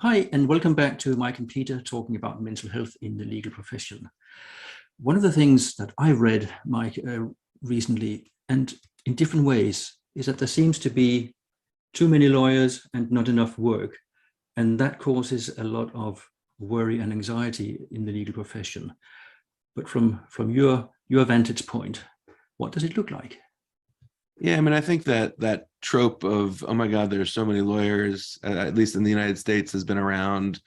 Hi, and welcome back to Mike and Peter talking about mental health in the legal profession. One of the things that I read, Mike, recently, and in different ways, is that there seems to be too many lawyers and not enough work. And that causes a lot of worry and anxiety in the legal profession. But from your vantage point, what does it look like? Yeah, I mean, I think that trope of, oh my God, there's so many lawyers, at least in the United States, has been around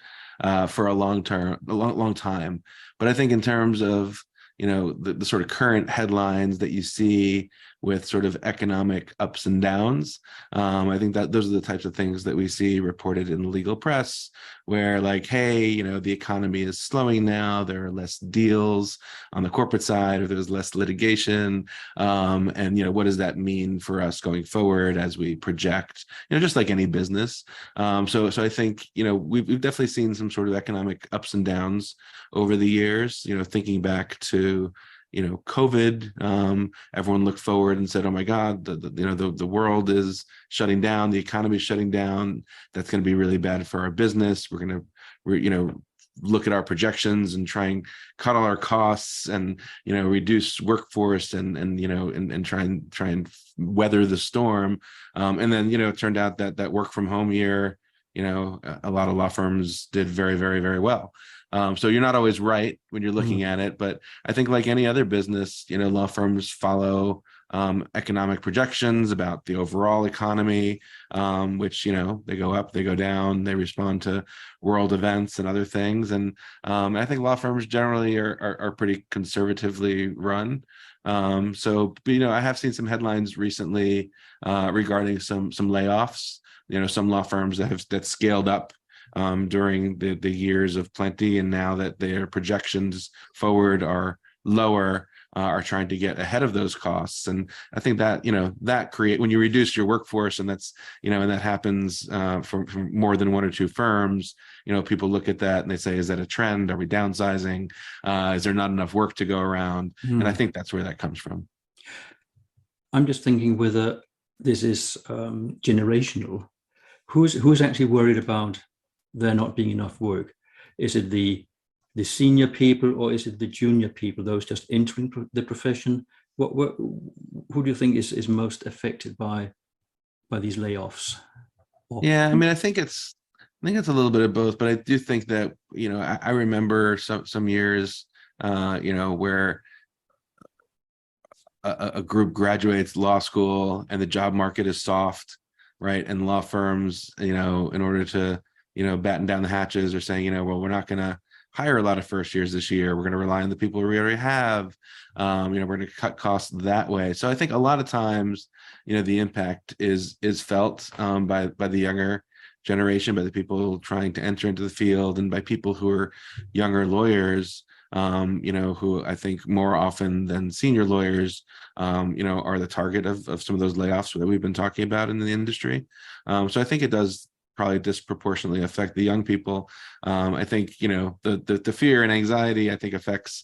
for a long time. But I think in terms of, the sort of current headlines that you see with sort of economic ups and downs, I think that those are the types of things that we see reported in the legal press, where like, hey, the economy is slowing now, there are less deals on the corporate side, or there's less litigation. And what does that mean for us going forward as we project, just like any business. So I think, we've definitely seen some sort of economic ups and downs over the years. Thinking back to COVID, everyone looked forward and said, oh my God, the world is shutting down, the economy is shutting down, that's going to be really bad for our business. We're look at our projections and try and cut all our costs and reduce workforce and try and weather the storm. And then it turned out that work from home year, a lot of law firms did very, very, very well. So you're not always right when you're looking at it, but I think like any other business, law firms follow economic projections about the overall economy, which, they go up, they go down, they respond to world events and other things. And I think law firms generally are pretty conservatively run. But I have seen some headlines recently regarding some layoffs. Some law firms that scaled up during the years of plenty, and now that their projections forward are lower, are trying to get ahead of those costs. And I think that that create, when you reduce your workforce, and that's and that happens for more than one or two firms, people look at that and they say, is that a trend? Are we downsizing? Is there not enough work to go around? And I think that's where that comes from. I'm just thinking whether this is generational. Who's actually worried about there not being enough work? Is it the senior people, or is it the junior people, those just entering the profession? Who do you think is most affected by these layoffs? Yeah, I mean, I think it's a little bit of both, but I do think that I remember some years where a group graduates law school and the job market is soft, right? And law firms, in order to batten down the hatches, are saying, well, we're not going to hire a lot of first years this year. We're going to rely on the people we already have. We're going to cut costs that way. So I think a lot of times, the impact is felt by the younger generation, by the people trying to enter into the field, and by people who are younger lawyers, who I think more often than senior lawyers, are the target of some of those layoffs that we've been talking about in the industry. So I think it does probably disproportionately affect the young people. I think, the fear and anxiety, I think, affects,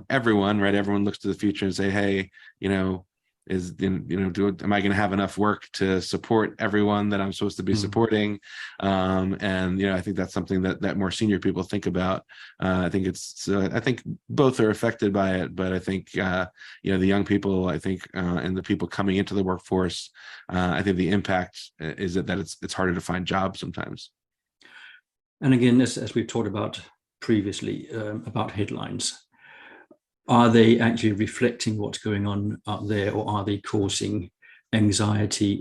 everyone, right? Everyone looks to the future and say, hey, am I going to have enough work to support everyone that I'm supposed to be supporting? And I think that's something that more senior people think about. I think both are affected by it, but I think the young people, I think, and the people coming into the workforce, I think the impact is that it's harder to find jobs sometimes. And again, as we've talked about previously, about headlines, are they actually reflecting what's going on out there, or are they causing anxiety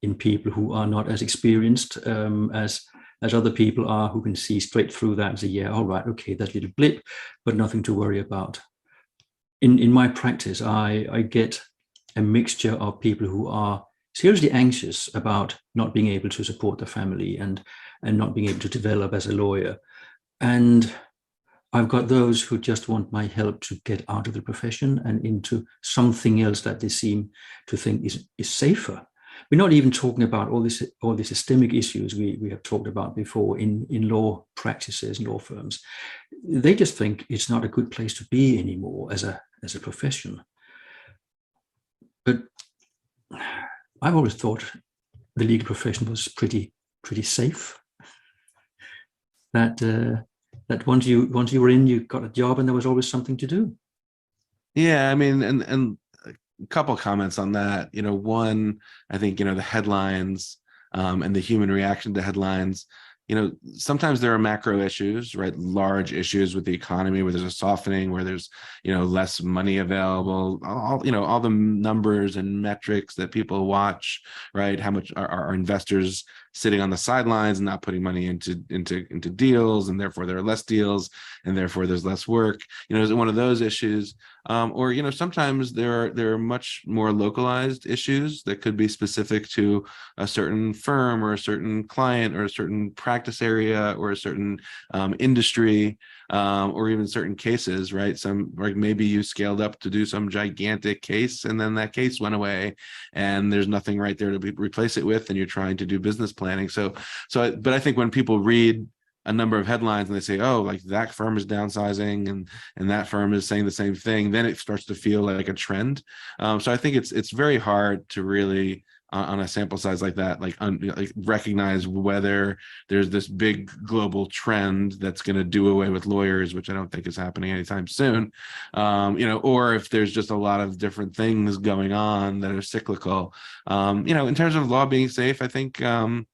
in people who are not as experienced as other people are, who can see straight through that and say, yeah, all right, okay, that's a little blip, but nothing to worry about? In my practice, I get a mixture of people who are seriously anxious about not being able to support the family and not being able to develop as a lawyer. And I've got those who just want my help to get out of the profession and into something else that they seem to think is safer. We're not even talking about all the systemic issues we have talked about before in law practices, law firms. They just think it's not a good place to be anymore as a profession. But I've always thought the legal profession was pretty safe. that that once you were in, you got a job, and there was always something to do. Yeah, I mean, and a couple comments on that. One, I think, the headlines, and the human reaction to headlines. Sometimes there are macro issues, right? Large issues with the economy where there's a softening, where there's, less money available, all the numbers and metrics that people watch, right? How much are investors sitting on the sidelines and not putting money into deals, and therefore there are less deals, and therefore there's less work. Is it one of those issues? Or sometimes there are much more localized issues that could be specific to a certain firm or a certain client or a certain practice area or a certain industry, or even certain cases, right? Some, like, maybe you scaled up to do some gigantic case, and then that case went away, and there's nothing right there to replace it with, and you're trying to do business planning. But I think when people read a number of headlines and they say, oh, like that firm is downsizing, and that firm is saying the same thing, then it starts to feel like a trend. So I think it's very hard to really, on a sample size like that, like recognize whether there's this big global trend that's going to do away with lawyers, which I don't think is happening anytime soon, or if there's just a lot of different things going on that are cyclical. In terms of law being safe, I think, there.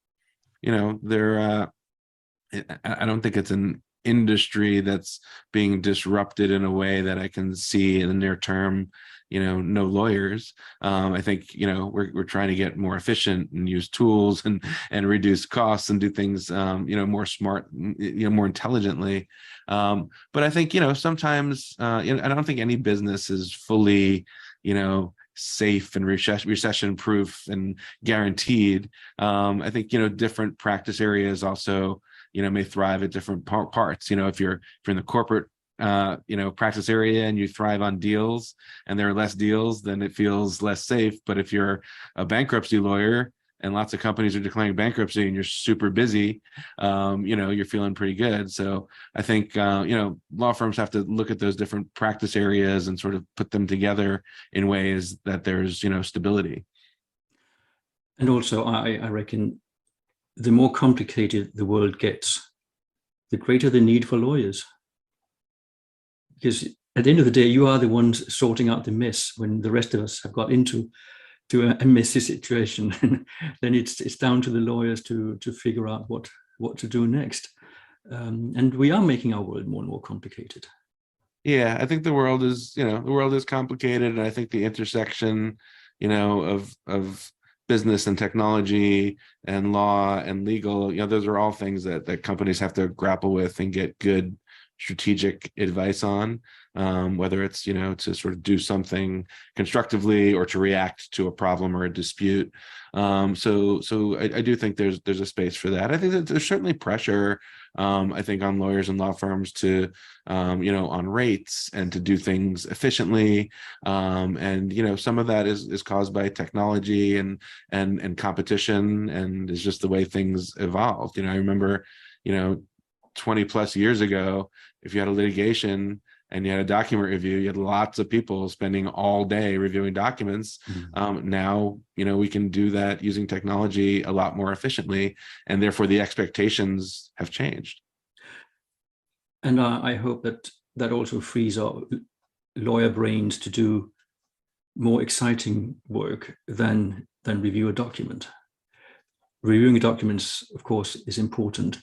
I don't think it's an industry that's being disrupted in a way that I can see in the near term. No lawyers. I think we're trying to get more efficient and use tools and reduce costs and do things more smart, more intelligently. But I think sometimes I don't think any business is fully safe and recession proof and guaranteed. I think different practice areas also may thrive at different parts. If you're in the corporate practice area and you thrive on deals, and there are less deals, then it feels less safe. But if you're a bankruptcy lawyer and lots of companies are declaring bankruptcy and you're super busy, you're feeling pretty good. So I think law firms have to look at those different practice areas and sort of put them together in ways that there's stability. And also, I reckon the more complicated the world gets, the greater the need for lawyers. Because at the end of the day, you are the ones sorting out the mess when the rest of us have got into a messy situation. Then it's down to the lawyers to figure out what to do next. And we are making our world more and more complicated. Yeah, I think the world is complicated, and I think the intersection, of business and technology and law and legal, those are all things that companies have to grapple with and get good strategic advice on, whether it's to sort of do something constructively or to react to a problem or a dispute. So I do think there's a space for that. I think that there's certainly pressure, I think, on lawyers and law firms to on rates and to do things efficiently, and some of that is caused by technology and competition, and is just the way things evolved. I remember 20 plus years ago, if you had a litigation and you had a document review, you had lots of people spending all day reviewing documents. Mm-hmm. Now, we can do that using technology a lot more efficiently, and therefore the expectations have changed. And I hope that also frees our lawyer brains to do more exciting work than review a document. Reviewing documents, of course, is important.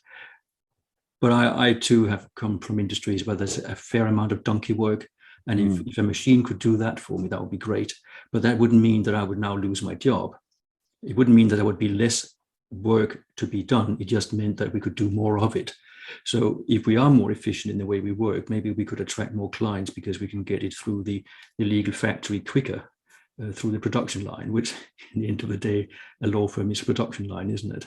But I too have come from industries where there's a fair amount of donkey work. And if a machine could do that for me, that would be great. But that wouldn't mean that I would now lose my job. It wouldn't mean that there would be less work to be done. It just meant that we could do more of it. So if we are more efficient in the way we work, maybe we could attract more clients because we can get it through the legal factory quicker, through the production line, which in the end of the day, a law firm is a production line, isn't it?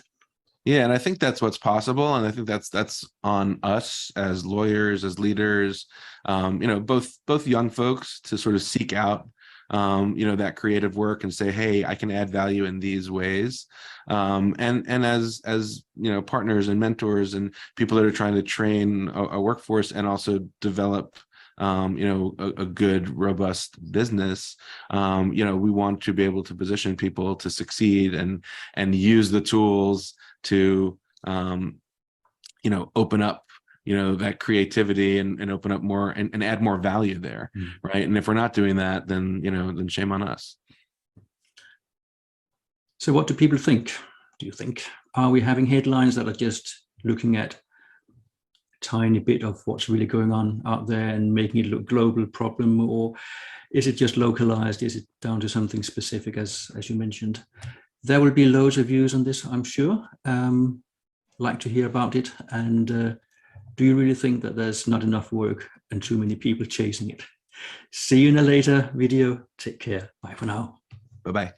Yeah, and I think that's what's possible, and I think that's on us as lawyers, as leaders, both young folks to sort of seek out, that creative work and say, hey, I can add value in these ways, and as partners and mentors and people that are trying to train a workforce and also develop a good, robust business. We want to be able to position people to succeed and use the tools to open up, that creativity and open up more and add more value there. Right. And if we're not doing that, then shame on us. So what do people think? Do you think, are we having headlines that are just looking at a tiny bit of what's really going on out there and making it look global problem, or is it just localized? Is it down to something specific, as you mentioned? There will be loads of views on this, I'm sure. Like to hear about it. And do you really think that there's not enough work and too many people chasing it? See you in a later video. Take care. Bye for now. Bye-bye.